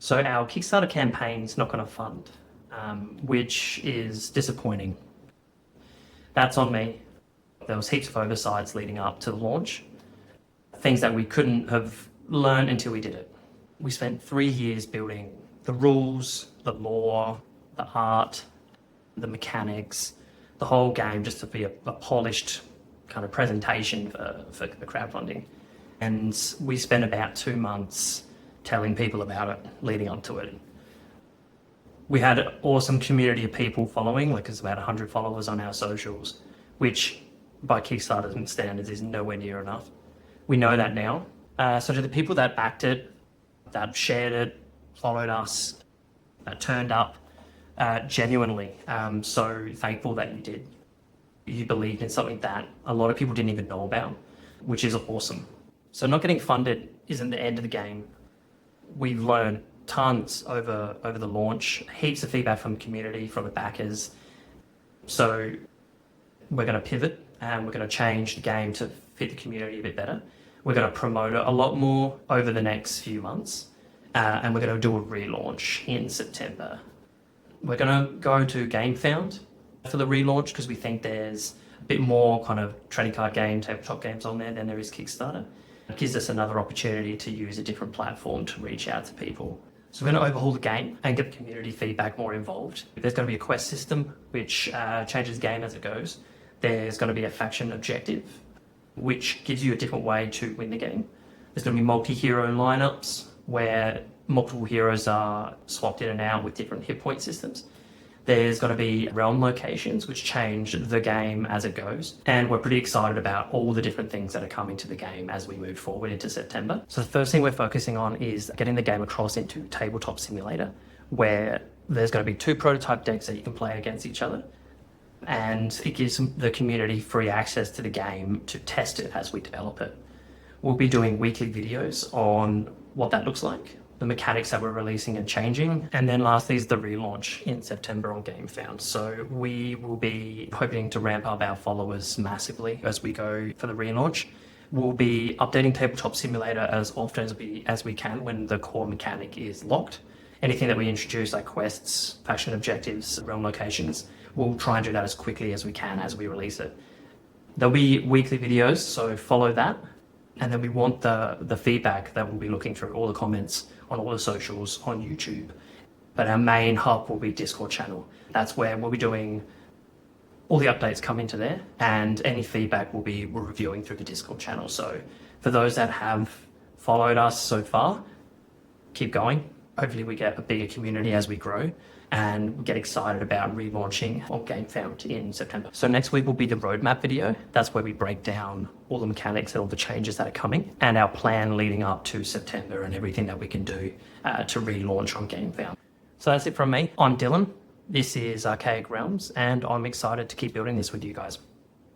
So our Kickstarter campaign is not going to fund, which is disappointing. That's on me. There was heaps of oversights leading up to the launch, things that we couldn't have learned until we did it. We spent 3 years building the rules, the lore, the art, the mechanics, the whole game, just to be a polished kind of presentation for the crowdfunding. And we spent about 2 months telling people about it, leading up to it. We had an awesome community of people following, like there's about 100 followers on our socials, which by Kickstarter standards is nowhere near enough. We know that now. So to the people that backed it, that shared it, followed us, that turned up, genuinely, so thankful that you did. You believed in something that a lot of people didn't even know about, which is awesome. So not getting funded isn't the end of the game. We've learned tons over the launch, heaps of feedback from the community, from the backers. So we're going to pivot and we're going to change the game to fit the community a bit better. We're going to promote it a lot more over the next few months, and we're going to do a relaunch in September. We're going to go to Gamefound for the relaunch because we think there's a bit more kind of trading card game, tabletop games on there than there is Kickstarter. It gives us another opportunity to use a different platform to reach out to people. So we're going to overhaul the game and get the community feedback more involved. There's going to be a quest system which changes the game as it goes. There's going to be a faction objective which gives you a different way to win the game. There's going to be multi-hero lineups where multiple heroes are swapped in and out with different hit point systems. There's going to be realm locations which change the game as it goes. And we're pretty excited about all the different things that are coming to the game as we move forward into September. So the first thing we're focusing on is getting the game across into Tabletop Simulator, where there's going to be 2 prototype decks that you can play against each other. And it gives the community free access to the game to test it as we develop it. We'll be doing weekly videos on what that looks like, the mechanics that we're releasing and changing. And then lastly is the relaunch in September on Gamefound. So we will be hoping to ramp up our followers massively as we go for the relaunch. We'll be updating Tabletop Simulator as often as we can when the core mechanic is locked. Anything that we introduce, like quests, faction objectives, realm locations, we'll try and do that as quickly as we can as we release it. There'll be weekly videos, so follow that. And then we want the feedback that we'll be looking through, all the comments on all the socials on YouTube. But our main hub will be Discord channel. That's where we'll be doing all the updates come into there, and any feedback we're reviewing through the Discord channel. So for those that have followed us so far, keep going. Hopefully we get a bigger community as we grow and get excited about relaunching on Gamefound in September. So next week will be the roadmap video. That's where we break down all the mechanics and all the changes that are coming and our plan leading up to September and everything that we can do to relaunch on Gamefound. So that's it from me. I'm Dylan. This is Archaic Realms, and I'm excited to keep building this with you guys.